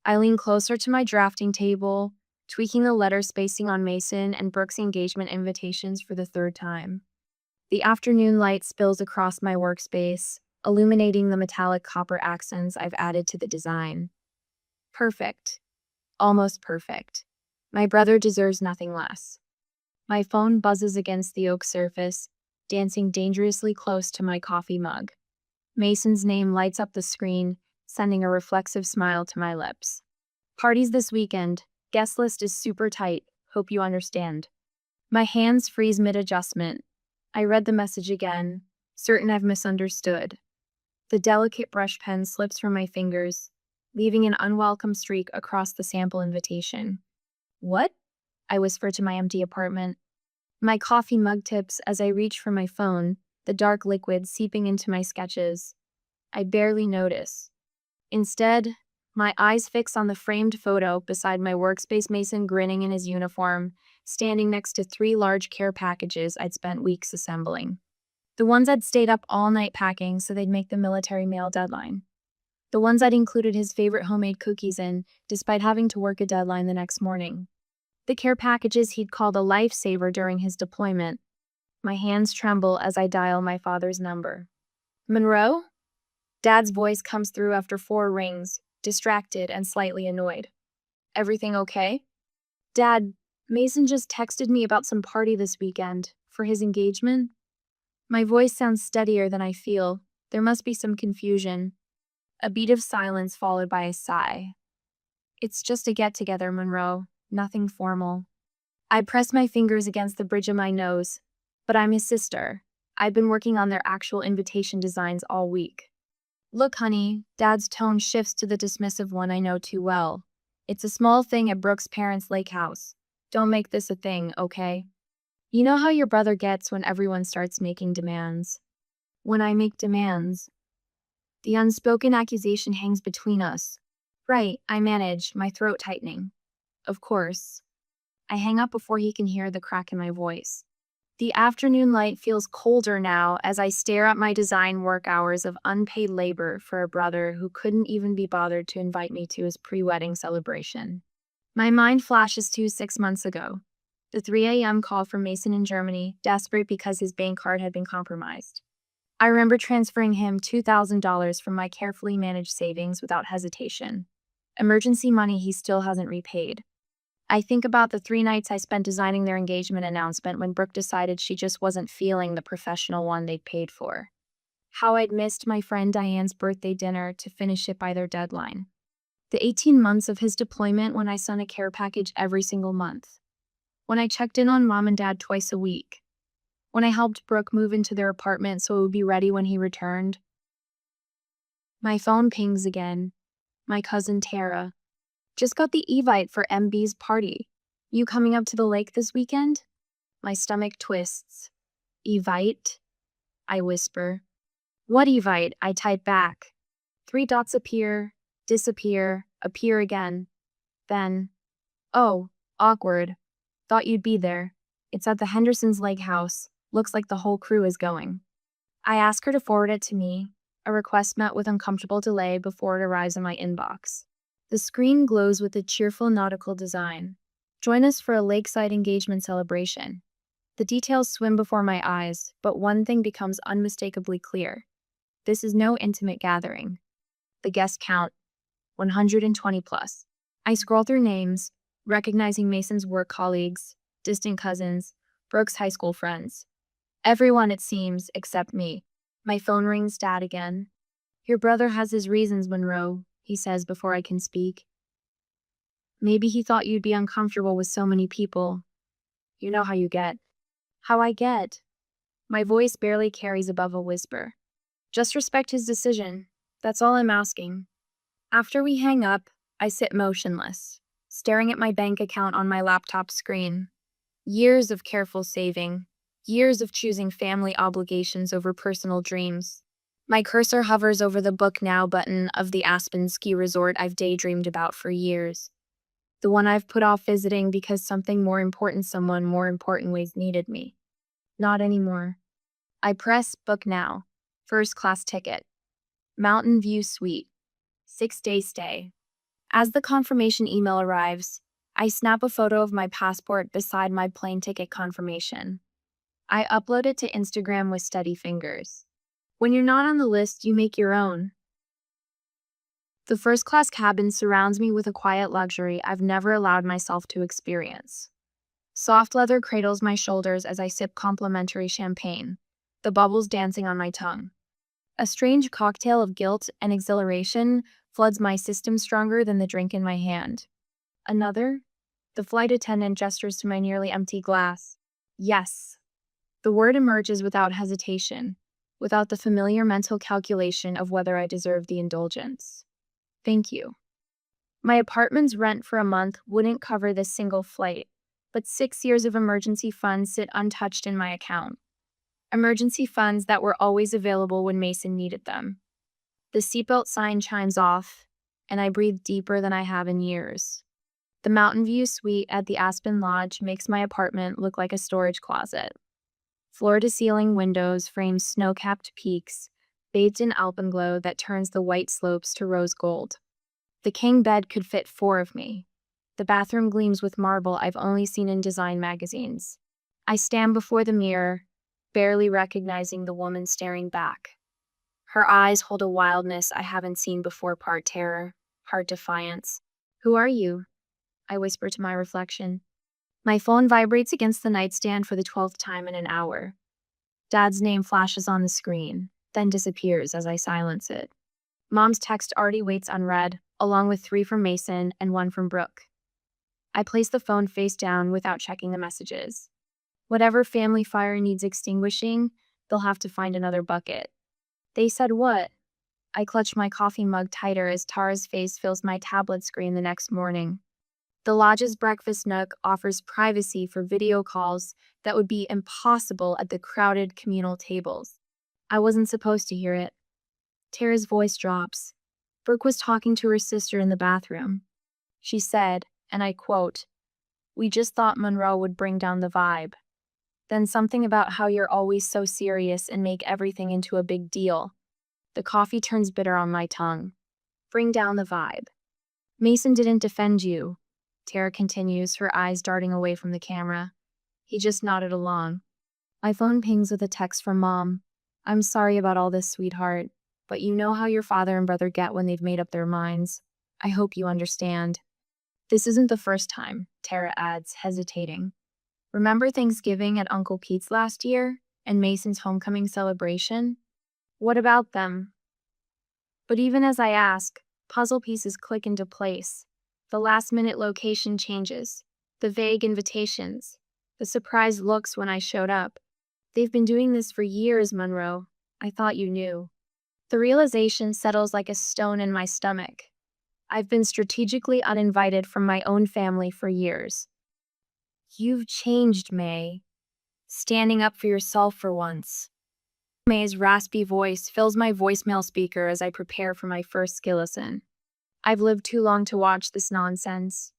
I lean closer to my drafting table, tweaking the letter spacing on Mason and Brooke's engagement invitations for the third time. The afternoon light spills across my workspace, illuminating the metallic copper accents I've added to the design. Perfect. Almost perfect. My brother deserves nothing less. My phone buzzes against the oak surface, dancing dangerously close to my coffee mug. Mason's name lights up the screen, sending a reflexive smile to my lips. Parties this weekend. Guest list is super tight. Hope you understand. My hands freeze mid-adjustment. I read the message again, certain I've misunderstood. The delicate brush pen slips from my fingers, leaving an unwelcome streak across the sample invitation. What? I whisper to my empty apartment. My coffee mug tips as I reach for my phone, the dark liquid seeping into my sketches. I barely notice. Instead, my eyes fix on the framed photo beside my workspace, Mason grinning in his uniform, standing next to 3 large care packages I'd spent weeks assembling. The ones I'd stayed up all night packing so they'd make the military mail deadline. The ones I'd included his favorite homemade cookies in, despite having to work a deadline the next morning. The care packages he'd called a lifesaver during his deployment. My hands tremble as I dial my father's number. Monroe? Dad's voice comes through after 4 rings, distracted and slightly annoyed. Everything okay? Dad, Mason just texted me about some party this weekend, for his engagement. My voice sounds steadier than I feel. There must be some confusion. A beat of silence followed by a sigh. It's just a get-together, Monroe. Nothing formal. I press my fingers against the bridge of my nose. But I'm his sister. I've been working on their actual invitation designs all week. Look, honey, Dad's tone shifts to the dismissive one I know too well. It's a small thing at Brooke's parents' lake house. Don't make this a thing, okay? You know how your brother gets when everyone starts making demands. When I make demands. The unspoken accusation hangs between us. Right, I manage, my throat tightening. Of course. I hang up before he can hear the crack in my voice. The afternoon light feels colder now as I stare at my design work hours of unpaid labor for a brother who couldn't even be bothered to invite me to his pre-wedding celebration. My mind flashes to 6 months ago. The 3 a.m. call from Mason in Germany, desperate because his bank card had been compromised. I remember transferring him $2,000 from my carefully managed savings without hesitation. Emergency money he still hasn't repaid. I think about the 3 nights I spent designing their engagement announcement when Brooke decided she just wasn't feeling the professional one they'd paid for. How I'd missed my friend Diane's birthday dinner to finish it by their deadline. The 18 months of his deployment when I sent a care package every single month. When I checked in on Mom and Dad twice a week. When I helped Brooke move into their apartment so it would be ready when he returned. My phone pings again. My cousin Tara. Just got the Evite for MB's party. You coming up to the lake this weekend? My stomach twists. Evite? I whisper. What Evite? I type back. 3 dots appear, disappear, appear again. Then, oh, awkward. Thought you'd be there. It's at the Henderson's Lake House. Looks like the whole crew is going. I ask her to forward it to me, a request met with uncomfortable delay before it arrives in my inbox. The screen glows with a cheerful nautical design. Join us for a lakeside engagement celebration. The details swim before my eyes, but one thing becomes unmistakably clear. This is no intimate gathering. The guest count, 120 plus. I scroll through names, recognizing Mason's work colleagues, distant cousins, Brooke's high school friends. Everyone, it seems, except me. My phone rings. Dad again. Your brother has his reasons, Monroe, he says before I can speak. Maybe he thought you'd be uncomfortable with so many people. You know how you get. How I get? My voice barely carries above a whisper. Just respect his decision. That's all I'm asking. After we hang up, I sit motionless, staring at my bank account on my laptop screen. Years of careful saving. Years of choosing family obligations over personal dreams. My cursor hovers over the Book Now button of the Aspen ski resort I've daydreamed about for years. The one I've put off visiting because someone more important ways needed me. Not anymore. I press Book Now. First class ticket. Mountain View Suite. 6-day stay. As the confirmation email arrives, I snap a photo of my passport beside my plane ticket confirmation. I upload it to Instagram with steady fingers. When you're not on the list, you make your own. The first class cabin surrounds me with a quiet luxury I've never allowed myself to experience. Soft leather cradles my shoulders as I sip complimentary champagne, the bubbles dancing on my tongue. A strange cocktail of guilt and exhilaration floods my system stronger than the drink in my hand. Another? The flight attendant gestures to my nearly empty glass. Yes. The word emerges without hesitation, without the familiar mental calculation of whether I deserve the indulgence. Thank you. My apartment's rent for a month wouldn't cover this single flight, but 6 years of emergency funds sit untouched in my account. Emergency funds that were always available when Mason needed them. The seatbelt sign chimes off, and I breathe deeper than I have in years. The Mountain View suite at the Aspen Lodge makes my apartment look like a storage closet. Floor-to-ceiling windows frame snow-capped peaks, bathed in alpenglow that turns the white slopes to rose gold. The king bed could fit 4 of me. The bathroom gleams with marble I've only seen in design magazines. I stand before the mirror, barely recognizing the woman staring back. Her eyes hold a wildness I haven't seen before, part terror, part defiance. Who are you? I whisper to my reflection. My phone vibrates against the nightstand for the 12th time in an hour. Dad's name flashes on the screen, then disappears as I silence it. Mom's text already waits unread, along with 3 from Mason and 1 from Brooke. I place the phone face down without checking the messages. Whatever family fire needs extinguishing, they'll have to find another bucket. They said what? I clutch my coffee mug tighter as Tara's face fills my tablet screen the next morning. The lodge's breakfast nook offers privacy for video calls that would be impossible at the crowded communal tables. I wasn't supposed to hear it. Tara's voice drops. Brooke was talking to her sister in the bathroom. She said, and I quote, "We just thought Monroe would bring down the vibe." Then something about how you're always so serious and make everything into a big deal. The coffee turns bitter on my tongue. Bring down the vibe. Mason didn't defend you. Tara continues, her eyes darting away from the camera. He just nodded along. My phone pings with a text from Mom. I'm sorry about all this, sweetheart, but you know how your father and brother get when they've made up their minds. I hope you understand. This isn't the first time, Tara adds, hesitating. Remember Thanksgiving at Uncle Pete's last year and Mason's homecoming celebration? What about them? But even as I ask, puzzle pieces click into place. The last-minute location changes, the vague invitations, the surprised looks when I showed up. They've been doing this for years, Monroe. I thought you knew. The realization settles like a stone in my stomach. I've been strategically uninvited from my own family for years. You've changed, May. Standing up for yourself for once. May's raspy voice fills my voicemail speaker as I prepare for my first skillison. I've lived too long to watch this nonsense.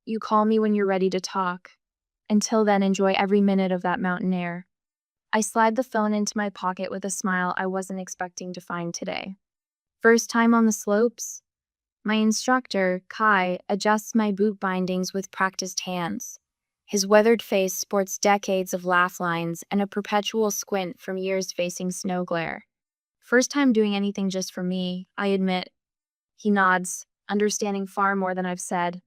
You call me when you're ready to talk. Until then, enjoy every minute of that mountain air. I slide the phone into my pocket with a smile I wasn't expecting to find today. First time on the slopes? My instructor, Kai, adjusts my boot bindings with practiced hands. His weathered face sports decades of laugh lines and a perpetual squint from years facing snow glare. First time doing anything just for me, I admit. He nods, understanding far more than I've said.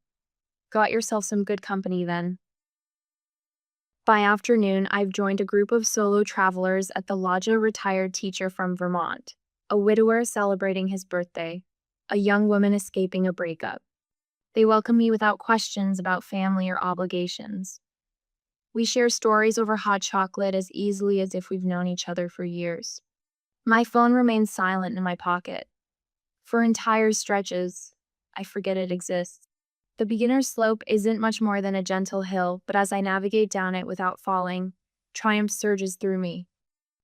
Got yourself some good company then. By afternoon, I've joined a group of solo travelers at the lodge, a retired teacher from Vermont, a widower celebrating his birthday, a young woman escaping a breakup. They welcome me without questions about family or obligations. We share stories over hot chocolate as easily as if we've known each other for years. My phone remains silent in my pocket. For entire stretches, I forget it exists. The beginner's slope isn't much more than a gentle hill, but as I navigate down it without falling, triumph surges through me.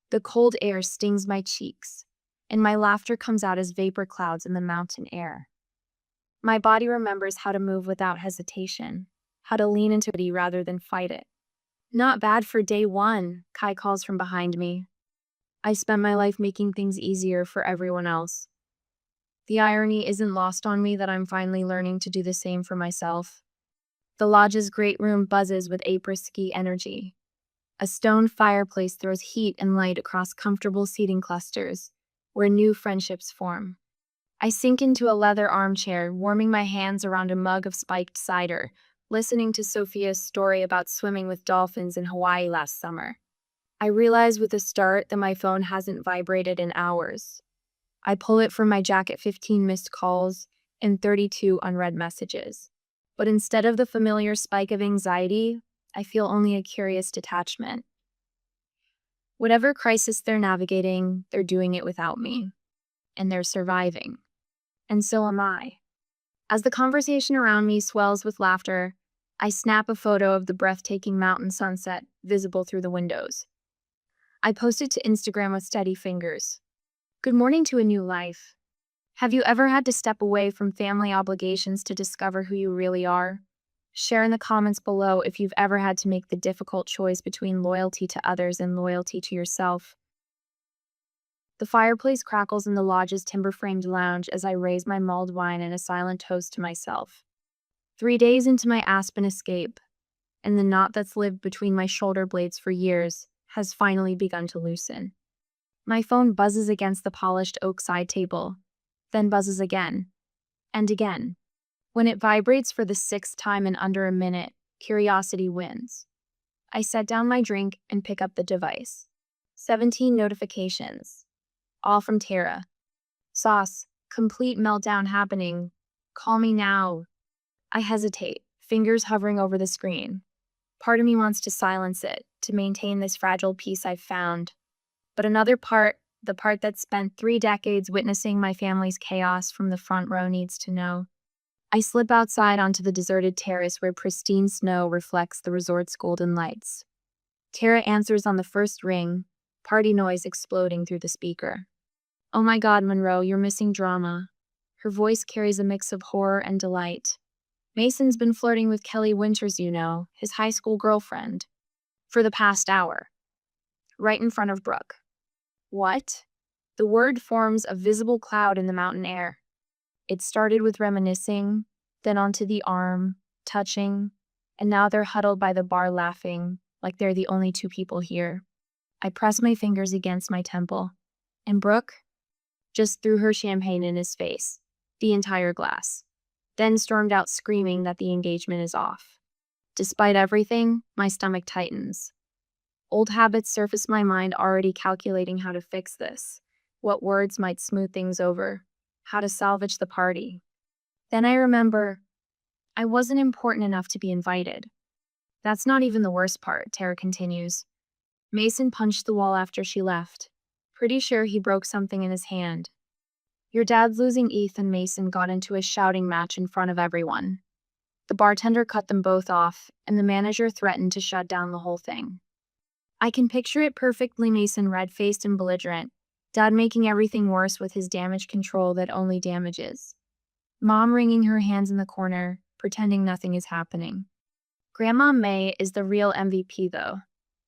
The cold air stings my cheeks, and my laughter comes out as vapor clouds in the mountain air. My body remembers how to move without hesitation, how to lean into it rather than fight it. Not bad for day 1, Kai calls from behind me. I spent my life making things easier for everyone else. The irony isn't lost on me that I'm finally learning to do the same for myself. The lodge's great room buzzes with après-ski energy. A stone fireplace throws heat and light across comfortable seating clusters, where new friendships form. I sink into a leather armchair, warming my hands around a mug of spiked cider, listening to Sophia's story about swimming with dolphins in Hawaii last summer. I realize with a start that my phone hasn't vibrated in hours. I pull it from my jacket 15 missed calls and 32 unread messages. But instead of the familiar spike of anxiety, I feel only a curious detachment. Whatever crisis they're navigating, they're doing it without me. And they're surviving. And so am I. As the conversation around me swells with laughter, I snap a photo of the breathtaking mountain sunset visible through the windows. I post it to Instagram with steady fingers. Good morning to a new life. Have you ever had to step away from family obligations to discover who you really are? Share in the comments below if you've ever had to make the difficult choice between loyalty to others and loyalty to yourself. The fireplace crackles in the lodge's timber-framed lounge as I raise my mulled wine in a silent toast to myself. 3 days into my Aspen escape, and the knot that's lived between my shoulder blades for years has finally begun to loosen. My phone buzzes against the polished oak side table, then buzzes again, and again. When it vibrates for the 6th time in under a minute, curiosity wins. I set down my drink and pick up the device. 17 notifications. All from Tara. Sauce, complete meltdown happening. Call me now. I hesitate, fingers hovering over the screen. Part of me wants to silence it, to maintain this fragile peace I've found. But another part, the part that spent 3 decades witnessing my family's chaos from the front row, needs to know. I slip outside onto the deserted terrace where pristine snow reflects the resort's golden lights. Tara answers on the first ring, party noise exploding through the speaker. Oh my God, Monroe, you're missing drama. Her voice carries a mix of horror and delight. Mason's been flirting with Kelly Winters, you know, his high school girlfriend, for the past hour. Right in front of Brooke. What? The word forms a visible cloud in the mountain air. It started with reminiscing, then onto the arm, touching, and now they're huddled by the bar laughing, like they're the only 2 people here. I press my fingers against my temple. And Brooke just threw her champagne in his face, the entire glass, then stormed out screaming that the engagement is off. Despite everything, my stomach tightens. Old habits surface my mind, already calculating how to fix this, what words might smooth things over, how to salvage the party. Then I remember I wasn't important enough to be invited. That's not even the worst part, Tara continues. Mason punched the wall after she left. Pretty sure he broke something in his hand. Your dad's losing ETH and Mason got into a shouting match in front of everyone. The bartender cut them both off, and the manager threatened to shut down the whole thing. I can picture it perfectly, Mason red-faced and belligerent, Dad making everything worse with his damage control that only damages. Mom wringing her hands in the corner, pretending nothing is happening. Grandma May is the real MVP though,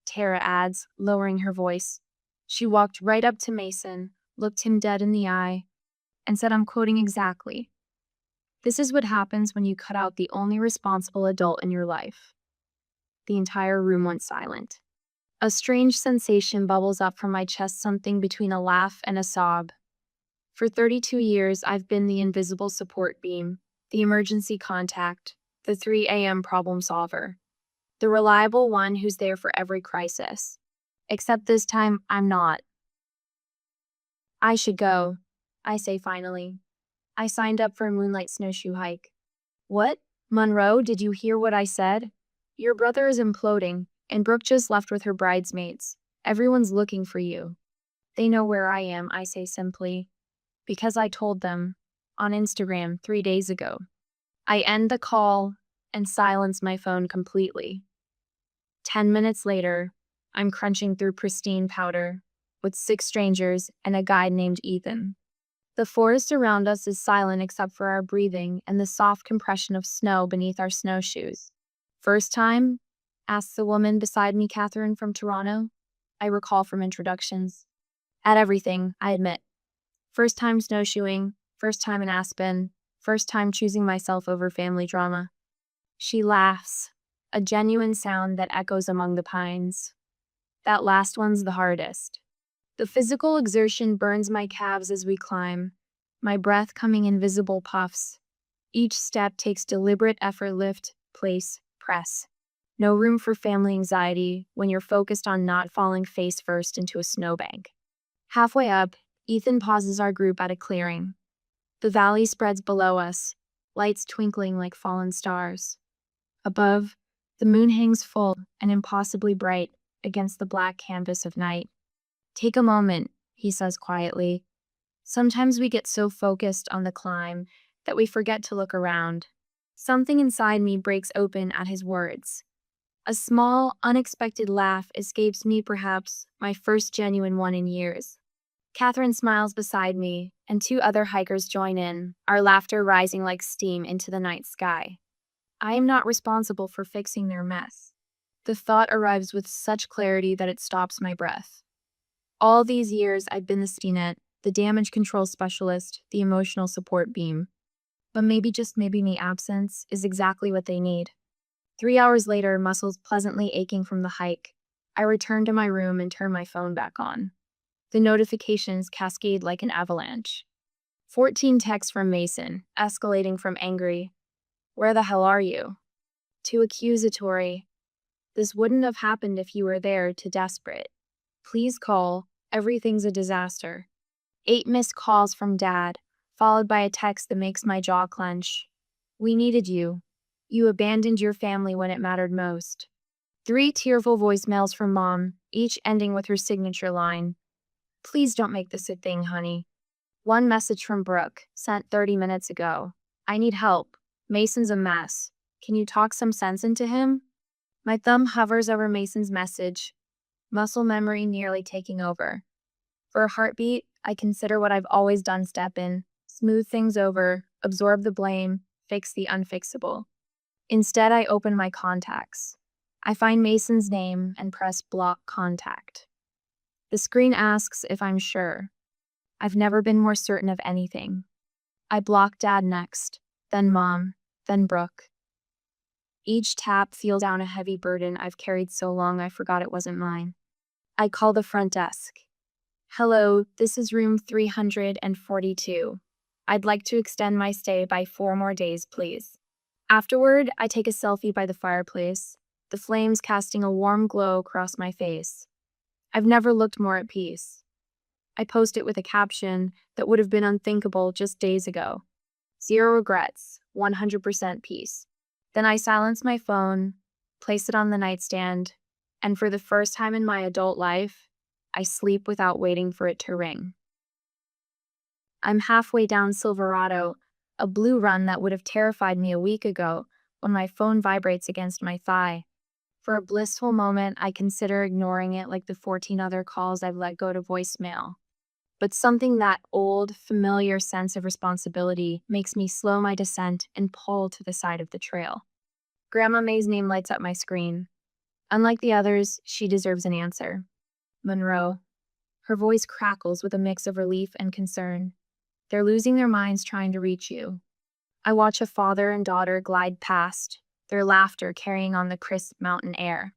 Tara adds, lowering her voice. She walked right up to Mason, looked him dead in the eye, and said, I'm quoting exactly, "This is what happens when you cut out the only responsible adult in your life." The entire room went silent. A strange sensation bubbles up from my chest, something between a laugh and a sob. For 32 years, I've been the invisible support beam, the emergency contact, the 3 a.m. problem solver, the reliable one who's there for every crisis. Except this time, I'm not. I should go, I say finally. I signed up for a moonlight snowshoe hike. What? Monroe, did you hear what I said? Your brother is imploding, and Brooke just left with her bridesmaids. Everyone's looking for you. They know where I am, I say simply. Because I told them. On Instagram 3 days ago. I end the call and silence my phone completely. 10 minutes later, I'm crunching through pristine powder with 6 strangers and a guy named Ethan. The forest around us is silent except for our breathing and the soft compression of snow beneath our snowshoes. First time? Asks the woman beside me, Catherine from Toronto. I recall from introductions. At everything, I admit. First time snowshoeing, First time in Aspen. First time choosing myself over family drama. She laughs, a genuine sound that echoes among the pines. That last one's the hardest. The physical exertion burns my calves as we climb, my breath coming in visible puffs. Each step takes deliberate effort lift, place, press. No room for family anxiety when you're focused on not falling face first into a snowbank. Halfway up, Ethan pauses our group at a clearing. The valley spreads below us, lights twinkling like fallen stars. Above, the moon hangs full and impossibly bright against the black canvas of night. Take a moment, he says quietly. Sometimes we get so focused on the climb that we forget to look around. Something inside me breaks open at his words. A small, unexpected laugh escapes me, perhaps my first genuine one in years. Catherine smiles beside me, and two other hikers join in, our laughter rising like steam into the night sky. I am not responsible for fixing their mess. The thought arrives with such clarity that it stops my breath. All these years, I've been the safety net, the damage control specialist, the emotional support beam. But maybe, just maybe, my absence is exactly what they need. 3 hours later, muscles pleasantly aching from the hike, I return to my room and turn my phone back on. The notifications cascade like an avalanche. 14 texts from Mason, escalating from angry, "Where the hell are you?" to accusatory, "This wouldn't have happened if you were there," to desperate, "Please call, everything's a disaster." 8 missed calls from Dad, followed by a text that makes my jaw clench. "We needed you. You abandoned your family when it mattered most." 3 tearful voicemails from Mom, each ending with her signature line, "Please don't make this a thing, honey." 1 message from Brooke, sent 30 minutes ago. "I need help. Mason's a mess. Can you talk some sense into him?" My thumb hovers over Mason's message, muscle memory nearly taking over. For a heartbeat, I consider what I've always done: step in, smooth things over, absorb the blame, fix the unfixable. Instead, I open my contacts. I find Mason's name and press block contact. The screen asks if I'm sure. I've never been more certain of anything. I block Dad next, then Mom, then Brooke. Each tap feels down a heavy burden I've carried so long I forgot it wasn't mine. I call the front desk. "Hello, this is room 342. I'd like to extend my stay by 4 more days, please." Afterward, I take a selfie by the fireplace, the flames casting a warm glow across my face. I've never looked more at peace. I post it with a caption that would have been unthinkable just days ago. 0 regrets, 100% peace. Then I silence my phone, place it on the nightstand, and for the first time in my adult life, I sleep without waiting for it to ring. I'm halfway down Silverado, a blue run that would have terrified me a week ago, when my phone vibrates against my thigh. For a blissful moment, I consider ignoring it like the 14 other calls I've let go to voicemail. But something, that old, familiar sense of responsibility, makes me slow my descent and pull to the side of the trail. Grandma May's name lights up my screen. Unlike the others, she deserves an answer. Monroe. Her voice crackles with a mix of relief and concern. "They're losing their minds trying to reach you." I watch a father and daughter glide past, their laughter carrying on the crisp mountain air.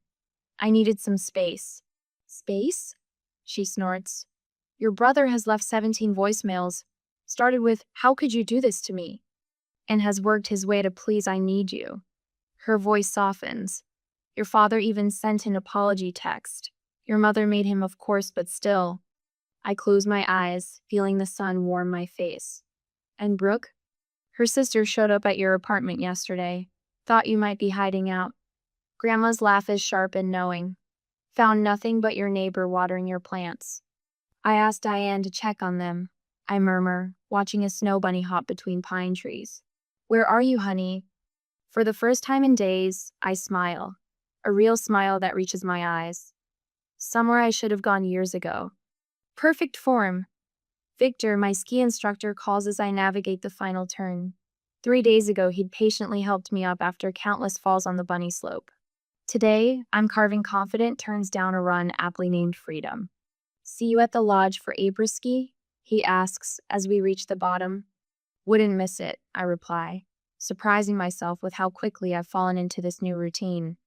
I needed some space. "Space?" she snorts. "Your brother has left 17 voicemails, started with, 'How could you do this to me?' and has worked his way to 'Please, I need you.'" Her voice softens. "Your father even sent an apology text. Your mother made him, of course, but still." I close my eyes, feeling the sun warm my face. "And Brooke? Her sister showed up at your apartment yesterday. Thought you might be hiding out." Grandma's laugh is sharp and knowing. "Found nothing but your neighbor watering your plants." I asked Diane to check on them, I murmur, watching a snow bunny hop between pine trees. "Where are you, honey?" For the first time in days, I smile. A real smile that reaches my eyes. Somewhere I should have gone years ago. Perfect form. Victor, my ski instructor, calls as I navigate the final turn. 3 days ago, he'd patiently helped me up after countless falls on the bunny slope. Today, I'm carving confident turns down a run aptly named Freedom. "See you at the lodge for après-ski?" he asks as we reach the bottom. Wouldn't miss it, I reply, surprising myself with how quickly I've fallen into this new routine.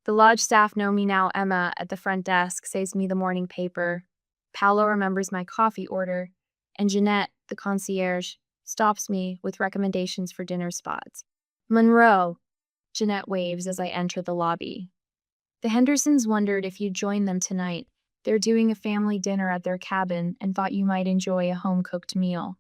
The lodge staff know me now. Emma at the front desk saves me the morning paper. Paolo remembers my coffee order. And Jeanette, the concierge, stops me with recommendations for dinner spots. Monroe, Jeanette waves as I enter the lobby. The Hendersons wondered if you'd join them tonight. They're doing a family dinner at their cabin and thought you might enjoy a home-cooked meal.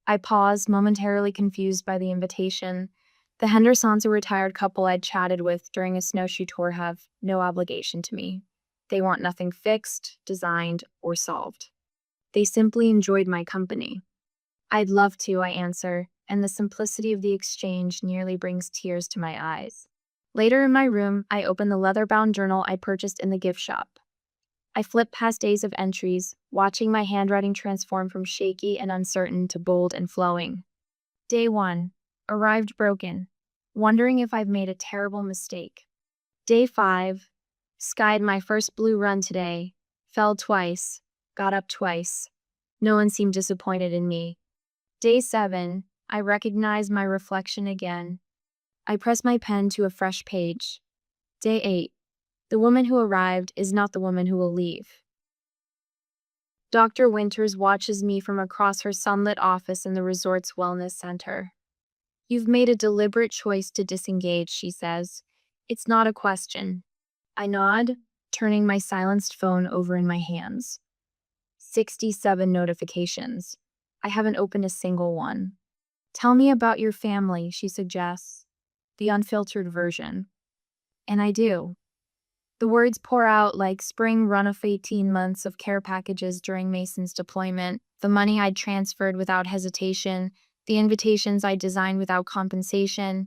I pause, momentarily confused by the invitation. The Hendersons, a retired couple I'd chatted with during a snowshoe tour, have no obligation to me. They want nothing fixed, designed, or solved. They simply enjoyed my company. I'd love to, I answer, and the simplicity of the exchange nearly brings tears to my eyes. Later in my room, I open the leather-bound journal I purchased in the gift shop. I flip past days of entries, watching my handwriting transform from shaky and uncertain to bold and flowing. Day 1. Arrived broken, wondering if I've made a terrible mistake. Day 5. Skied my first blue run today, fell twice, got up twice. No one seemed disappointed in me. Day 7. I recognize my reflection again. I press my pen to a fresh page. Day 8. The woman who arrived is not the woman who will leave. Dr. Winters watches me from across her sunlit office in the resort's wellness center. You've made a deliberate choice to disengage, she says. It's not a question. I nod, turning my silenced phone over in my hands. 67 notifications. I haven't opened a single one. Tell me about your family, she suggests. The unfiltered version. And I do. The words pour out like spring run-off 18 months of care packages during Mason's deployment, the money I'd transferred without hesitation, the invitations I'd designed without compensation,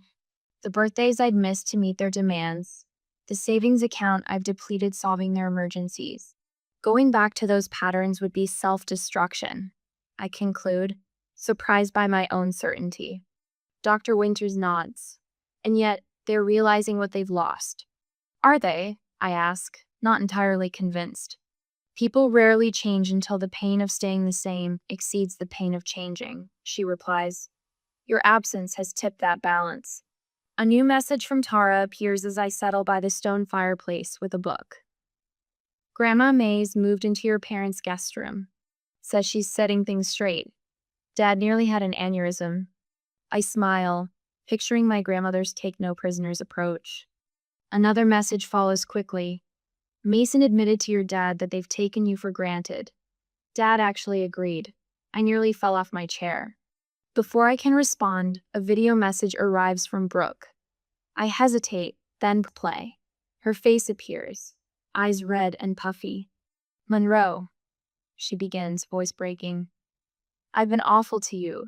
the birthdays I'd missed to meet their demands, the savings account I've depleted solving their emergencies. Going back to those patterns would be self-destruction, I conclude, surprised by my own certainty. Dr. Winters nods. And yet, they're realizing what they've lost. Are they? I ask, not entirely convinced. People rarely change until the pain of staying the same exceeds the pain of changing, she replies. Your absence has tipped that balance. A new message from Tara appears as I settle by the stone fireplace with a book. Grandma May's moved into your parents' guest room. Says she's setting things straight. Dad nearly had an aneurysm. I smile, picturing my grandmother's take-no-prisoners approach. Another message follows quickly. Mason admitted to your dad that they've taken you for granted. Dad actually agreed. I nearly fell off my chair. Before I can respond, a video message arrives from Brooke. I hesitate, then play. Her face appears, eyes red and puffy. Monroe, she begins, voice breaking. I've been awful to you.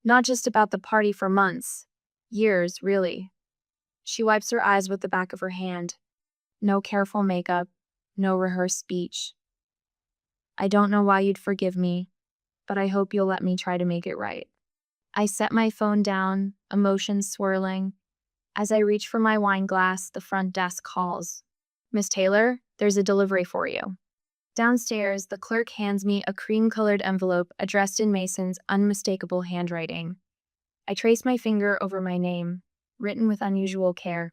Not just about the party for months. Years, really. She wipes her eyes with the back of her hand. No careful makeup, no rehearsed speech. I don't know why you'd forgive me, but I hope you'll let me try to make it right. I set my phone down, emotions swirling. As I reach for my wine glass, the front desk calls. Miss Taylor, there's a delivery for you. Downstairs, the clerk hands me a cream-colored envelope addressed in Mason's unmistakable handwriting. I trace my finger over my name, written with unusual care.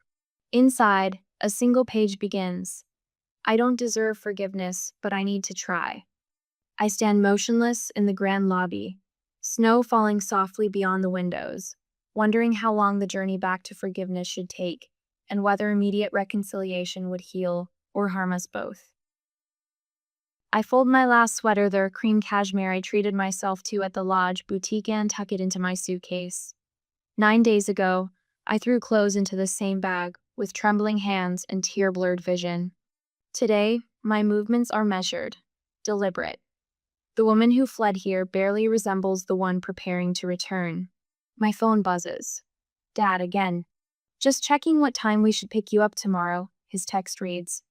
Inside, a single page begins. I don't deserve forgiveness, but I need to try. I stand motionless in the grand lobby, snow falling softly beyond the windows, wondering how long the journey back to forgiveness should take, and whether immediate reconciliation would heal or harm us both. I fold my last sweater, the cream cashmere I treated myself to at the lodge boutique, and tuck it into my suitcase. 9 days ago, I threw clothes into the same bag, with trembling hands and tear-blurred vision. Today, my movements are measured, deliberate. The woman who fled here barely resembles the one preparing to return. My phone buzzes. Dad again. Just checking what time we should pick you up tomorrow, his text reads.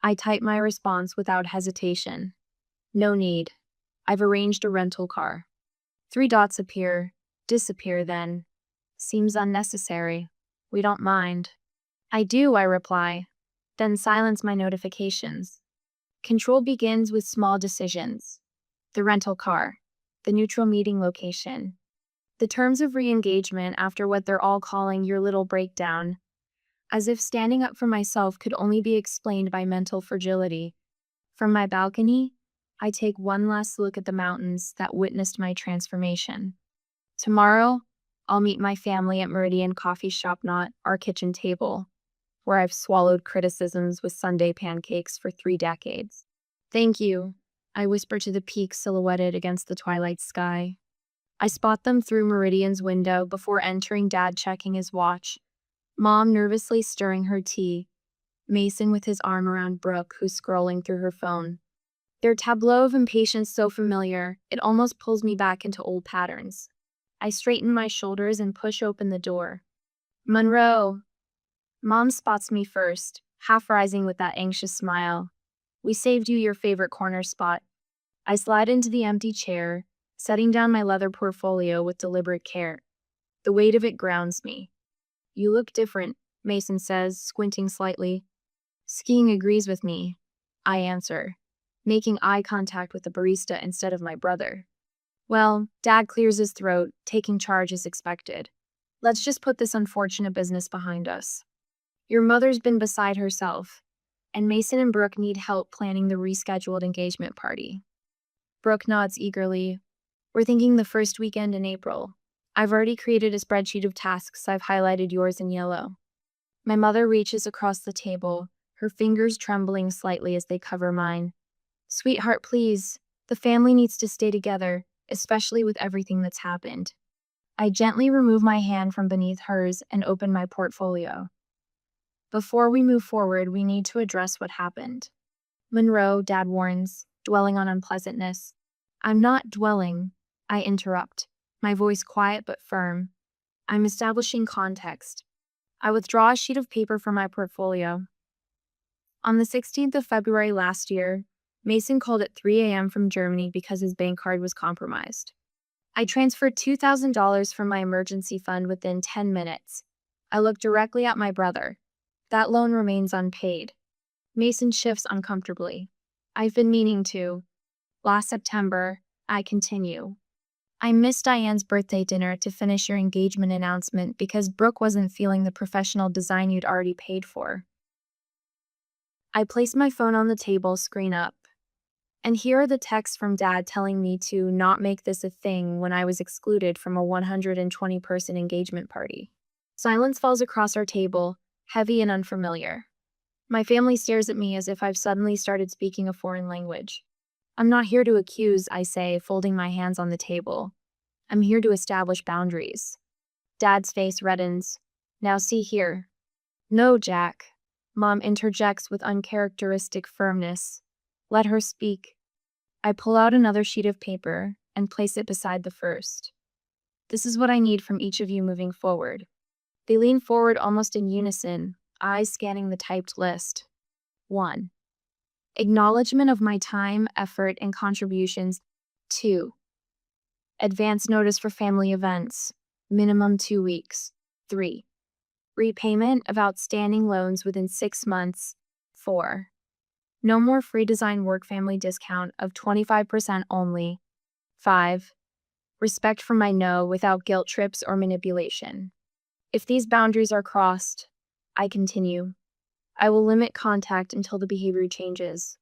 I type my response without hesitation. No need. I've arranged a rental car. 3 dots appear, disappear then. Seems unnecessary. We don't mind. I do, I reply, then silence my notifications. Control begins with small decisions. The rental car, the neutral meeting location. The terms of re-engagement after what they're all calling your little breakdown, as if standing up for myself could only be explained by mental fragility. From my balcony, I take one last look at the mountains that witnessed my transformation. Tomorrow, I'll meet my family at Meridian Coffee Shop, not our kitchen table, where I've swallowed criticisms with Sunday pancakes for 3 decades. Thank you, I whisper to the peaks silhouetted against the twilight sky. I spot them through Meridian's window before entering, Dad checking his watch, Mom nervously stirring her tea, Mason with his arm around Brooke, who's scrolling through her phone. Their tableau of impatience so familiar, it almost pulls me back into old patterns. I straighten my shoulders and push open the door. Monroe. Mom spots me first, half rising with that anxious smile. We saved you your favorite corner spot. I slide into the empty chair, setting down my leather portfolio with deliberate care. The weight of it grounds me. You look different, Mason says, squinting slightly. Skiing agrees with me, I answer, making eye contact with the barista instead of my brother. Well, Dad clears his throat, taking charge as expected. Let's just put this unfortunate business behind us. Your mother's been beside herself, and Mason and Brooke need help planning the rescheduled engagement party. Brooke nods eagerly. We're thinking the first weekend in April. I've already created a spreadsheet of tasks. I've highlighted yours in yellow. My mother reaches across the table, her fingers trembling slightly as they cover mine. Sweetheart, please. The family needs to stay together, especially with everything that's happened. I gently remove my hand from beneath hers and open my portfolio. Before we move forward, we need to address what happened. Monroe, Dad warns, dwelling on unpleasantness. I'm not dwelling, I interrupt, my voice quiet but firm. I'm establishing context. I withdraw a sheet of paper from my portfolio. On the 16th of February last year, Mason called at 3 a.m. from Germany because his bank card was compromised. I transferred $2,000 from my emergency fund within 10 minutes. I look directly at my brother. That loan remains unpaid. Mason shifts uncomfortably. I've been meaning to. Last September, I continue. I missed Diane's birthday dinner to finish your engagement announcement because Brooke wasn't feeling the professional design you'd already paid for. I place my phone on the table, screen up. And here are the texts from Dad telling me to not make this a thing when I was excluded from a 120-person engagement party. Silence falls across our table, heavy and unfamiliar. My family stares at me as if I've suddenly started speaking a foreign language. I'm not here to accuse, I say, folding my hands on the table. I'm here to establish boundaries. Dad's face reddens. Now see here. No, Jack. Mom interjects with uncharacteristic firmness. Let her speak. I pull out another sheet of paper and place it beside the first. This is what I need from each of you moving forward. They lean forward almost in unison, eyes scanning the typed list. 1. Acknowledgement of my time, effort, and contributions. 2. Advance notice for family events, minimum 2 weeks. 3. Repayment of outstanding loans within 6 months. 4. No more free design work family discount of 25% only. 5. Respect for my no without guilt trips or manipulation. If these boundaries are crossed, I continue. I will limit contact until the behavior changes.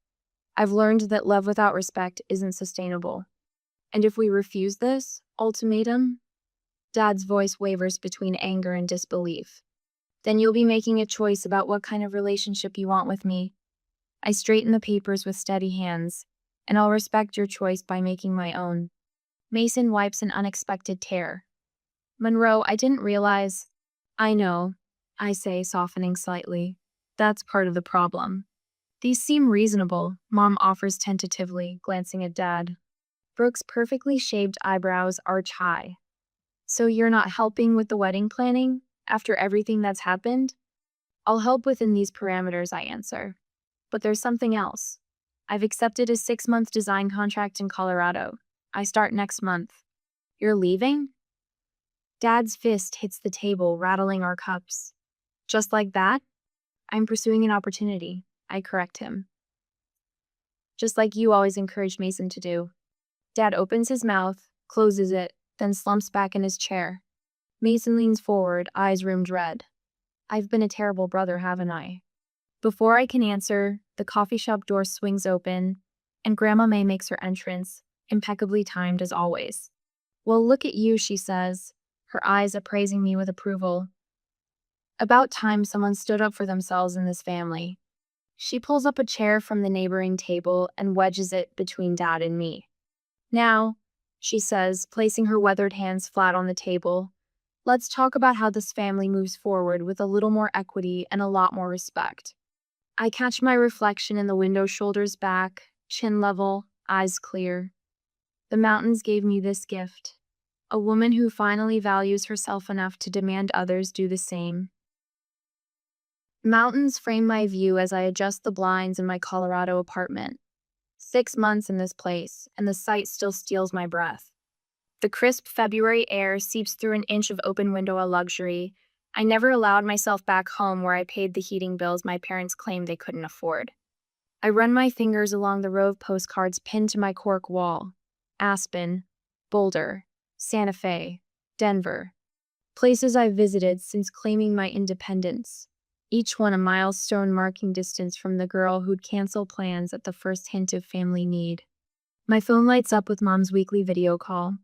I've learned that love without respect isn't sustainable. And if we refuse this ultimatum, Dad's voice wavers between anger and disbelief. Then you'll be making a choice about what kind of relationship you want with me. I straighten the papers with steady hands, and I'll respect your choice by making my own. Mason wipes an unexpected tear. Monroe, I didn't realize. I know, I say, softening slightly. That's part of the problem. These seem reasonable, Mom offers tentatively, glancing at Dad. Brooke's perfectly shaved eyebrows arch high. So you're not helping with the wedding planning, after everything that's happened? I'll help within these parameters, I answer. But there's something else. I've accepted a 6-month design contract in Colorado. I start next month. You're leaving? Dad's fist hits the table, rattling our cups. Just like that? I'm pursuing an opportunity, I correct him. Just like you always encouraged Mason to do. Dad opens his mouth, closes it, then slumps back in his chair. Mason leans forward, eyes rimmed red. I've been a terrible brother, haven't I? Before I can answer, the coffee shop door swings open, and Grandma May makes her entrance, impeccably timed as always. Well, look at you, she says, her eyes appraising me with approval. About time someone stood up for themselves in this family. She pulls up a chair from the neighboring table and wedges it between Dad and me. Now, she says, placing her weathered hands flat on the table, let's talk about how this family moves forward with a little more equity and a lot more respect. I catch my reflection in the window, shoulders back, chin level, eyes clear. The mountains gave me this gift. A woman who finally values herself enough to demand others do the same. Mountains frame my view as I adjust the blinds in my Colorado apartment. 6 months in this place, and the sight still steals my breath. The crisp February air seeps through an inch of open window, a luxury. I never allowed myself back home where I paid the heating bills my parents claimed they couldn't afford. I run my fingers along the row of postcards pinned to my cork wall. Aspen, Boulder, Santa Fe, Denver. Places I've visited since claiming my independence. Each one a milestone marking distance from the girl who'd cancel plans at the first hint of family need. My phone lights up with Mom's weekly video call.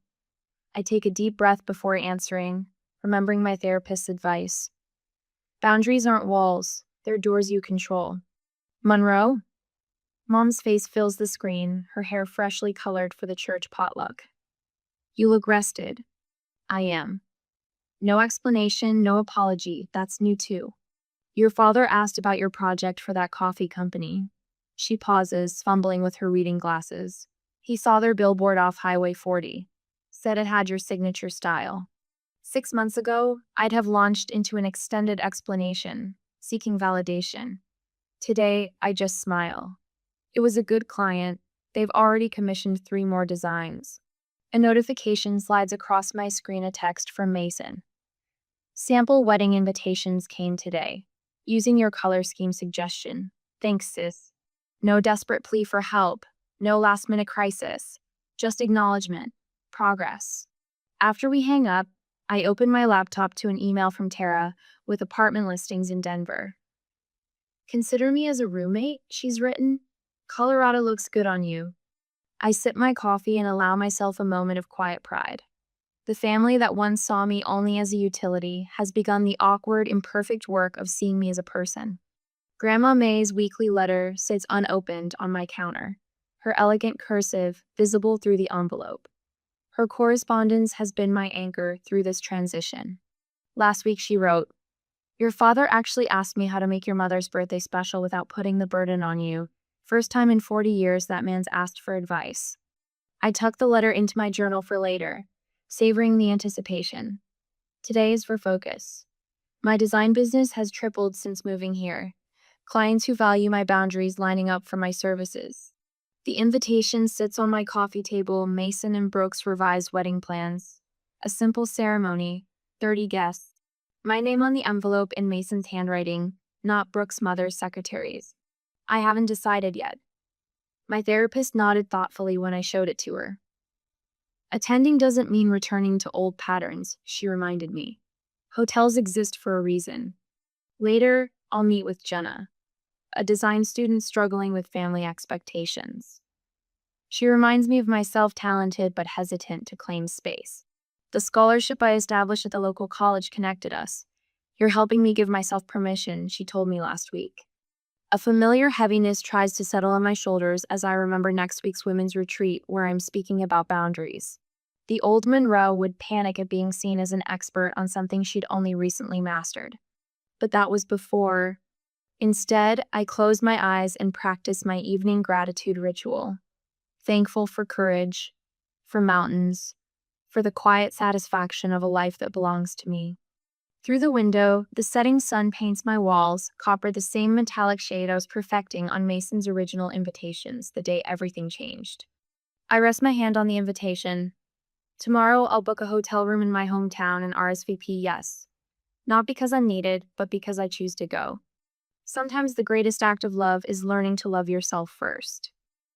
I take a deep breath before answering, remembering my therapist's advice. Boundaries aren't walls, they're doors you control. Monroe? Mom's face fills the screen, her hair freshly colored for the church potluck. You look rested. I am. No explanation, no apology, that's new too. Your father asked about your project for that coffee company. She pauses, fumbling with her reading glasses. He saw their billboard off Highway 40. Said it had your signature style. 6 months ago, I'd have launched into an extended explanation, seeking validation. Today, I just smile. It was a good client. They've already commissioned 3 more designs. A notification slides across my screen, a text from Mason. Sample wedding invitations came today. Using your color scheme suggestion. Thanks, sis. No desperate plea for help. No last-minute crisis. Just acknowledgement. Progress. After we hang up, I open my laptop to an email from Tara with apartment listings in Denver. Consider me as a roommate, she's written. Colorado looks good on you. I sip my coffee and allow myself a moment of quiet pride. The family that once saw me only as a utility has begun the awkward, imperfect work of seeing me as a person. Grandma May's weekly letter sits unopened on my counter, her elegant cursive visible through the envelope. Her correspondence has been my anchor through this transition. Last week she wrote, "Your father actually asked me how to make your mother's birthday special without putting the burden on you. First time in 40 years that man's asked for advice." I tucked the letter into my journal for later, savoring the anticipation. Today is for focus. My design business has tripled since moving here. Clients who value my boundaries lining up for my services. The invitation sits on my coffee table, Mason and Brooks' revised wedding plans. A simple ceremony, 30 guests. My name on the envelope in Mason's handwriting, not Brooks' mother's secretary's. I haven't decided yet. My therapist nodded thoughtfully when I showed it to her. Attending doesn't mean returning to old patterns, she reminded me. Hotels exist for a reason. Later, I'll meet with Jenna, a design student struggling with family expectations. She reminds me of myself, talented but hesitant to claim space. The scholarship I established at the local college connected us. You're helping me give myself permission, she told me last week. A familiar heaviness tries to settle on my shoulders as I remember next week's women's retreat where I'm speaking about boundaries. The old Monroe would panic at being seen as an expert on something she'd only recently mastered. But that was before. Instead, I closed my eyes and practiced my evening gratitude ritual. Thankful for courage, for mountains, for the quiet satisfaction of a life that belongs to me. Through the window, the setting sun paints my walls, copper the same metallic shade I was perfecting on Mason's original invitations the day everything changed. I rest my hand on the invitation. Tomorrow, I'll book a hotel room in my hometown and RSVP yes. Not because I'm needed, but because I choose to go. Sometimes the greatest act of love is learning to love yourself first.